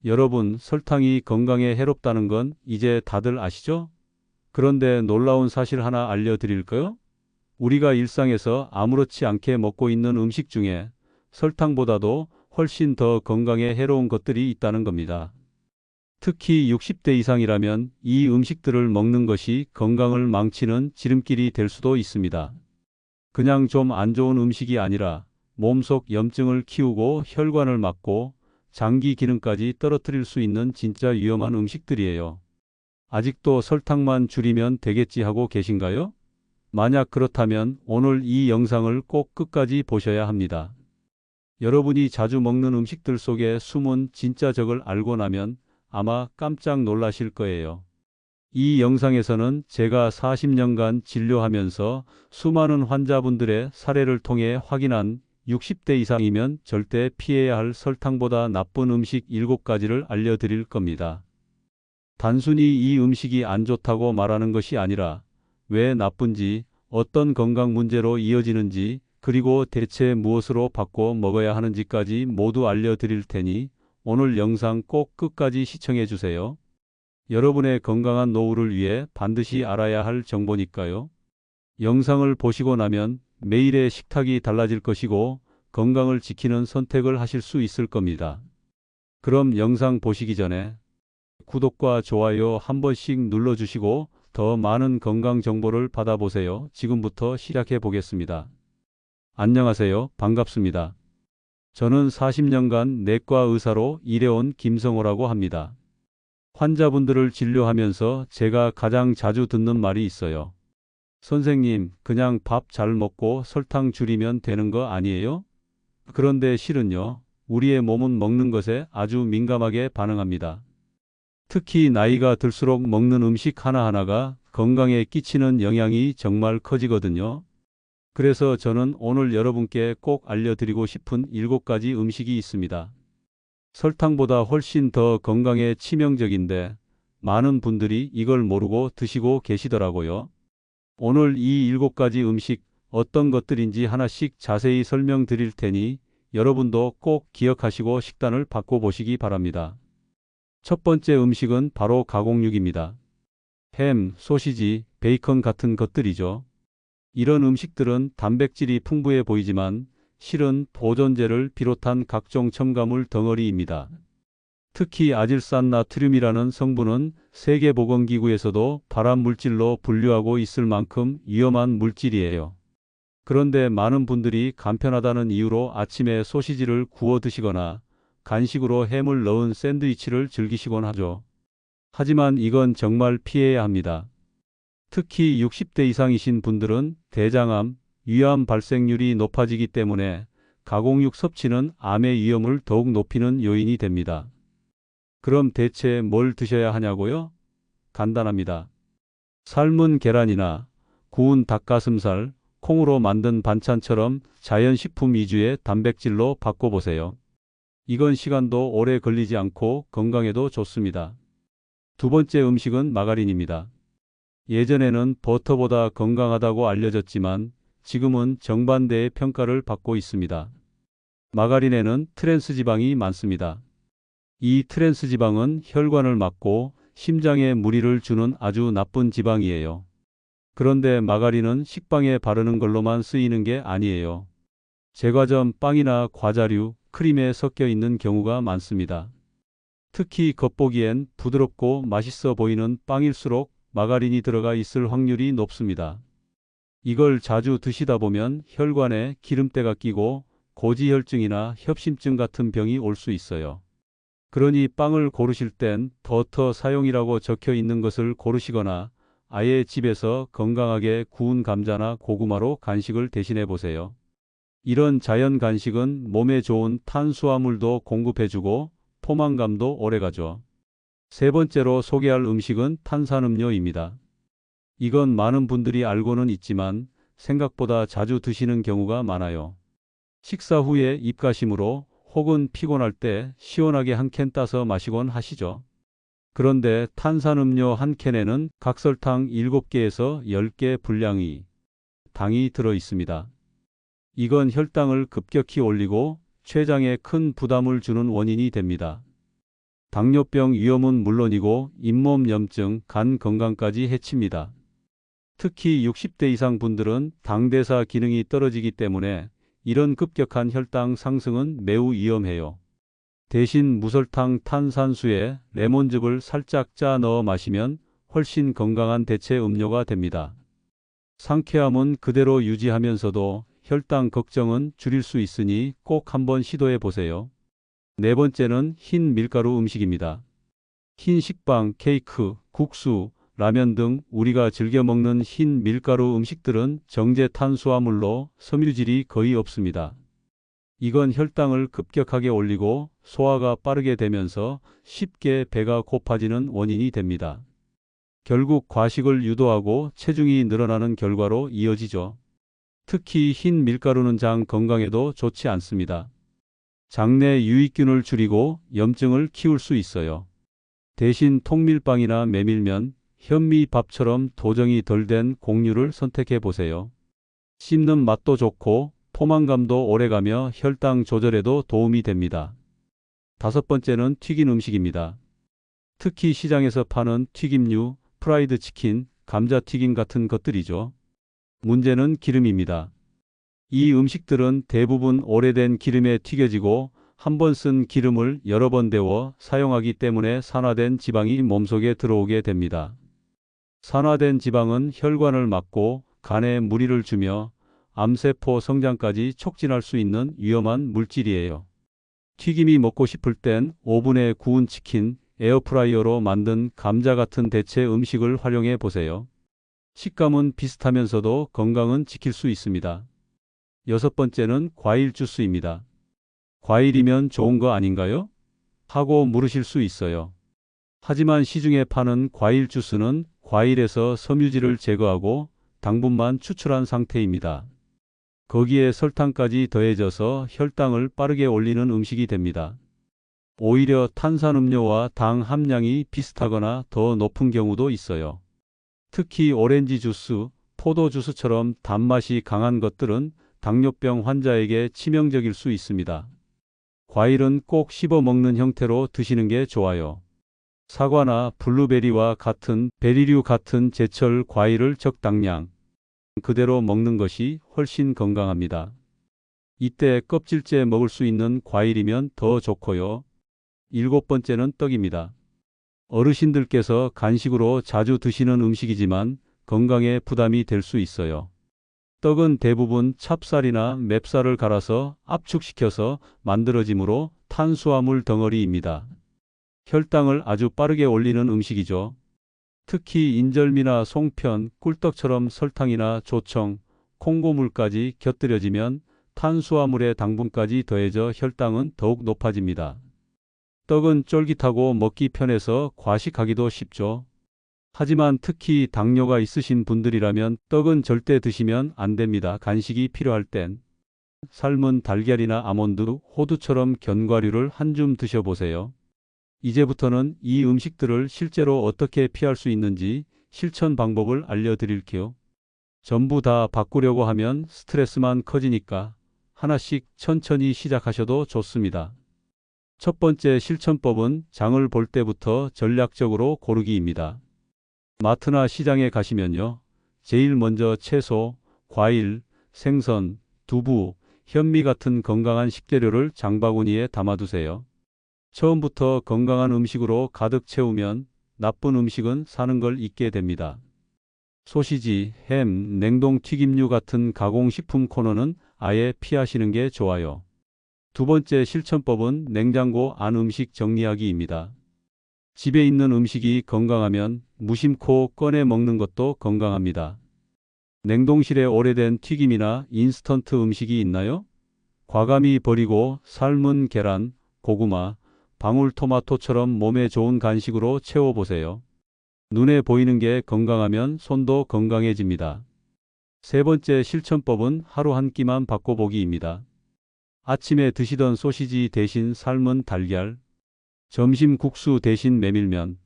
여러분, 설탕이 건강에 해롭다는 건 이제 다들 아시죠? 그런데 놀라운 사실 하나 알려드릴까요? 우리가 일상에서 아무렇지 않게 먹고 있는 음식 중에 설탕보다도 훨씬 더 건강에 해로운 것들이 있다는 겁니다. 특히 60대 이상이라면 이 음식들을 먹는 것이 건강을 망치는 지름길이 될 수도 있습니다. 그냥 좀 안 좋은 음식이 아니라 몸속 염증을 키우고 혈관을 막고 장기 기능까지 떨어뜨릴 수 있는 진짜 위험한 음식들이에요. 아직도 설탕만 줄이면 되겠지 하고 계신가요? 만약 그렇다면 오늘 이 영상을 꼭 끝까지 보셔야 합니다. 여러분이 자주 먹는 음식들 속에 숨은 진짜 적을 알고 나면 아마 깜짝 놀라실 거예요. 이 영상에서는 제가 40년간 진료하면서 수많은 환자분들의 사례를 통해 확인한 60대 이상이면 절대 피해야 할 설탕보다 나쁜 음식 7가지를 알려드릴 겁니다. 단순히 이 음식이 안 좋다고 말하는 것이 아니라 왜 나쁜지, 어떤 건강 문제로 이어지는지, 그리고 대체 무엇으로 바꿔 먹어야 하는지까지 모두 알려드릴 테니 오늘 영상 꼭 끝까지 시청해 주세요. 여러분의 건강한 노후를 위해 반드시 알아야 할 정보니까요. 영상을 보시고 나면 매일의 식탁이 달라질 것이고 건강을 지키는 선택을 하실 수 있을 겁니다. 그럼 영상 보시기 전에 구독과 좋아요 한 번씩 눌러주시고 더 많은 건강 정보를 받아보세요. 지금부터 시작해 보겠습니다. 안녕하세요. 반갑습니다. 저는 40년간 내과 의사로 일해온 김성호라고 합니다. 환자분들을 진료하면서 제가 가장 자주 듣는 말이 있어요. 선생님, 그냥 밥 잘 먹고 설탕 줄이면 되는 거 아니에요? 그런데 실은요, 우리의 몸은 먹는 것에 아주 민감하게 반응합니다. 특히 나이가 들수록 먹는 음식 하나하나가 건강에 끼치는 영향이 정말 커지거든요. 그래서 저는 오늘 여러분께 꼭 알려드리고 싶은 7가지 음식이 있습니다. 설탕보다 훨씬 더 건강에 치명적인데 많은 분들이 이걸 모르고 드시고 계시더라고요. 오늘 이 7가지 음식 어떤 것들인지 하나씩 자세히 설명드릴 테니 여러분도 꼭 기억하시고 식단을 바꿔보시기 바랍니다. 첫 번째 음식은 바로 가공육입니다. 햄, 소시지, 베이컨 같은 것들이죠. 이런 음식들은 단백질이 풍부해 보이지만 실은 보존제를 비롯한 각종 첨가물 덩어리입니다. 특히 아질산나트륨이라는 성분은 세계보건기구에서도 발암물질로 분류하고 있을 만큼 위험한 물질이에요. 그런데 많은 분들이 간편하다는 이유로 아침에 소시지를 구워 드시거나 간식으로 햄을 넣은 샌드위치를 즐기시곤 하죠. 하지만 이건 정말 피해야 합니다. 특히 60대 이상이신 분들은 대장암, 위암 발생률이 높아지기 때문에 가공육 섭취는 암의 위험을 더욱 높이는 요인이 됩니다. 그럼 대체 뭘 드셔야 하냐고요? 간단합니다. 삶은 계란이나 구운 닭가슴살, 콩으로 만든 반찬처럼 자연식품 위주의 단백질로 바꿔보세요. 이건 시간도 오래 걸리지 않고 건강에도 좋습니다. 두 번째 음식은 마가린입니다. 예전에는 버터보다 건강하다고 알려졌지만 지금은 정반대의 평가를 받고 있습니다. 마가린에는 트랜스지방이 많습니다. 이 트랜스지방은 혈관을 막고 심장에 무리를 주는 아주 나쁜 지방이에요. 그런데 마가린은 식빵에 바르는 걸로만 쓰이는 게 아니에요. 제과점 빵이나 과자류, 크림에 섞여 있는 경우가 많습니다. 특히 겉보기엔 부드럽고 맛있어 보이는 빵일수록 마가린이 들어가 있을 확률이 높습니다. 이걸 자주 드시다 보면 혈관에 기름때가 끼고 고지혈증이나 협심증 같은 병이 올 수 있어요. 그러니 빵을 고르실 땐 버터 사용이라고 적혀 있는 것을 고르시거나 아예 집에서 건강하게 구운 감자나 고구마로 간식을 대신해 보세요. 이런 자연 간식은 몸에 좋은 탄수화물도 공급해주고 포만감도 오래가죠. 세 번째로 소개할 음식은 탄산음료입니다. 이건 많은 분들이 알고는 있지만 생각보다 자주 드시는 경우가 많아요. 식사 후에 입가심으로 혹은 피곤할 때 시원하게 한 캔 따서 마시곤 하시죠. 그런데 탄산음료 한 캔에는 각설탕 7개에서 10개 분량의 당이 들어 있습니다. 이건 혈당을 급격히 올리고 췌장에 큰 부담을 주는 원인이 됩니다. 당뇨병 위험은 물론이고 잇몸 염증, 간 건강까지 해칩니다. 특히 60대 이상 분들은 당대사 기능이 떨어지기 때문에 이런 급격한 혈당 상승은 매우 위험해요. 대신 무설탕 탄산수에 레몬즙을 살짝 짜 넣어 마시면 훨씬 건강한 대체 음료가 됩니다. 상쾌함은 그대로 유지하면서도 혈당 걱정은 줄일 수 있으니 꼭 한번 시도해 보세요. 네 번째는 흰 밀가루 음식입니다. 흰 식빵, 케이크, 국수, 라면 등 우리가 즐겨 먹는 흰 밀가루 음식들은 정제 탄수화물로 섬유질이 거의 없습니다. 이건 혈당을 급격하게 올리고 소화가 빠르게 되면서 쉽게 배가 고파지는 원인이 됩니다. 결국 과식을 유도하고 체중이 늘어나는 결과로 이어지죠. 특히 흰 밀가루는 장 건강에도 좋지 않습니다. 장내 유익균을 줄이고 염증을 키울 수 있어요. 대신 통밀빵이나 메밀면, 현미밥처럼 도정이 덜 된 곡류를 선택해 보세요. 씹는 맛도 좋고 포만감도 오래가며 혈당 조절에도 도움이 됩니다. 다섯 번째는 튀긴 음식입니다. 특히 시장에서 파는 튀김류, 프라이드 치킨, 감자튀김 같은 것들이죠. 문제는 기름입니다. 이 음식들은 대부분 오래된 기름에 튀겨지고 한 번 쓴 기름을 여러 번 데워 사용하기 때문에 산화된 지방이 몸속에 들어오게 됩니다. 산화된 지방은 혈관을 막고 간에 무리를 주며 암세포 성장까지 촉진할 수 있는 위험한 물질이에요. 튀김이 먹고 싶을 땐 오븐에 구운 치킨, 에어프라이어로 만든 감자 같은 대체 음식을 활용해 보세요. 식감은 비슷하면서도 건강은 지킬 수 있습니다. 여섯 번째는 과일 주스입니다. 과일이면 좋은 거 아닌가요? 하고 물으실 수 있어요. 하지만 시중에 파는 과일 주스는 과일에서 섬유질을 제거하고 당분만 추출한 상태입니다. 거기에 설탕까지 더해져서 혈당을 빠르게 올리는 음식이 됩니다. 오히려 탄산음료와 당 함량이 비슷하거나 더 높은 경우도 있어요. 특히 오렌지 주스, 포도 주스처럼 단맛이 강한 것들은 당뇨병 환자에게 치명적일 수 있습니다. 과일은 꼭 씹어 먹는 형태로 드시는 게 좋아요. 사과나 블루베리와 같은 베리류 같은 제철 과일을 적당량 그대로 먹는 것이 훨씬 건강합니다. 이때 껍질째 먹을 수 있는 과일이면 더 좋고요. 일곱 번째는 떡입니다. 어르신들께서 간식으로 자주 드시는 음식이지만 건강에 부담이 될 수 있어요. 떡은 대부분 찹쌀이나 맵쌀을 갈아서 압축시켜서 만들어지므로 탄수화물 덩어리입니다. 혈당을 아주 빠르게 올리는 음식이죠. 특히 인절미나 송편, 꿀떡처럼 설탕이나 조청, 콩고물까지 곁들여지면 탄수화물의 당분까지 더해져 혈당은 더욱 높아집니다. 떡은 쫄깃하고 먹기 편해서 과식하기도 쉽죠. 하지만 특히 당뇨가 있으신 분들이라면 떡은 절대 드시면 안 됩니다. 간식이 필요할 땐 삶은 달걀이나 아몬드, 호두처럼 견과류를 한 줌 드셔보세요. 이제부터는 이 음식들을 실제로 어떻게 피할 수 있는지 실천 방법을 알려드릴게요. 전부 다 바꾸려고 하면 스트레스만 커지니까 하나씩 천천히 시작하셔도 좋습니다. 첫 번째 실천법은 장을 볼 때부터 전략적으로 고르기입니다. 마트나 시장에 가시면요. 제일 먼저 채소, 과일, 생선, 두부, 현미 같은 건강한 식재료를 장바구니에 담아두세요. 처음부터 건강한 음식으로 가득 채우면 나쁜 음식은 사는 걸 잊게 됩니다. 소시지, 햄, 냉동 튀김류 같은 가공식품 코너는 아예 피하시는 게 좋아요. 두 번째 실천법은 냉장고 안 음식 정리하기입니다. 집에 있는 음식이 건강하면 무심코 꺼내 먹는 것도 건강합니다. 냉동실에 오래된 튀김이나 인스턴트 음식이 있나요? 과감히 버리고 삶은 계란, 고구마, 방울토마토처럼 몸에 좋은 간식으로 채워보세요. 눈에 보이는 게 건강하면 손도 건강해집니다. 세 번째 실천법은 하루 한 끼만 바꿔보기입니다. 아침에 드시던 소시지 대신 삶은 달걀, 점심 국수 대신 메밀면,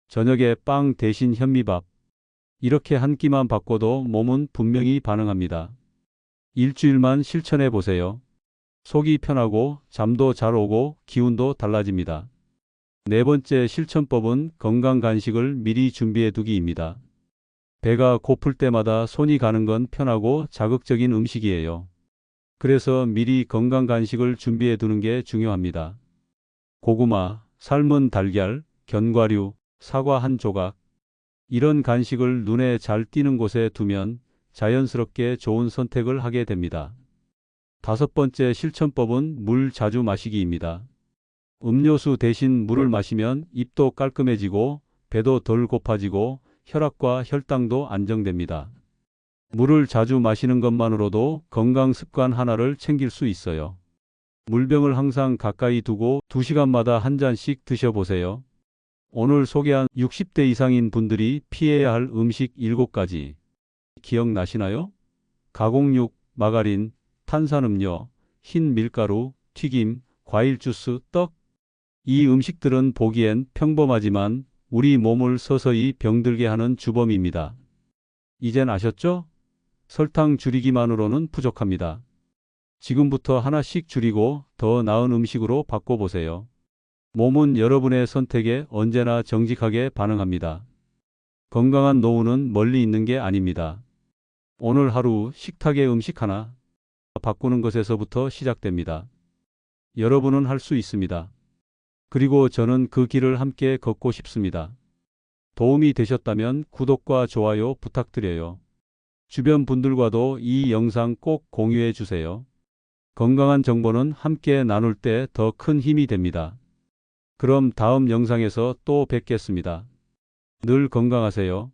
저녁에 빵 대신 현미밥. 이렇게 한 끼만 바꿔도 몸은 분명히 반응합니다. 일주일만 실천해 보세요. 속이 편하고 잠도 잘 오고 기운도 달라집니다. 네 번째 실천법은 건강 간식을 미리 준비해 두기입니다. 배가 고플 때마다 손이 가는 건 편하고 자극적인 음식이에요. 그래서 미리 건강 간식을 준비해 두는 게 중요합니다. 고구마, 삶은 달걀, 견과류, 사과 한 조각. 이런 간식을 눈에 잘 띄는 곳에 두면 자연스럽게 좋은 선택을 하게 됩니다. 다섯 번째 실천법은 물 자주 마시기입니다. 음료수 대신 물을 마시면 입도 깔끔해지고 배도 덜 고파지고 혈압과 혈당도 안정됩니다. 물을 자주 마시는 것만으로도 건강 습관 하나를 챙길 수 있어요. 물병을 항상 가까이 두고 2시간마다 한 잔씩 드셔보세요. 오늘 소개한 60대 이상인 분들이 피해야 할 음식 7가지. 기억나시나요? 가공육, 마가린, 탄산음료, 흰 밀가루, 튀김, 과일 주스, 떡. 이 음식들은 보기엔 평범하지만 우리 몸을 서서히 병들게 하는 주범입니다. 이젠 아셨죠? 설탕 줄이기만으로는 부족합니다. 지금부터 하나씩 줄이고 더 나은 음식으로 바꿔보세요. 몸은 여러분의 선택에 언제나 정직하게 반응합니다. 건강한 노후는 멀리 있는 게 아닙니다. 오늘 하루 식탁의 음식 하나 바꾸는 것에서부터 시작됩니다. 여러분은 할 수 있습니다. 그리고 저는 그 길을 함께 걷고 싶습니다. 도움이 되셨다면 구독과 좋아요 부탁드려요. 주변 분들과도 이 영상 꼭 공유해 주세요. 건강한 정보는 함께 나눌 때 더 큰 힘이 됩니다. 그럼 다음 영상에서 또 뵙겠습니다. 늘 건강하세요.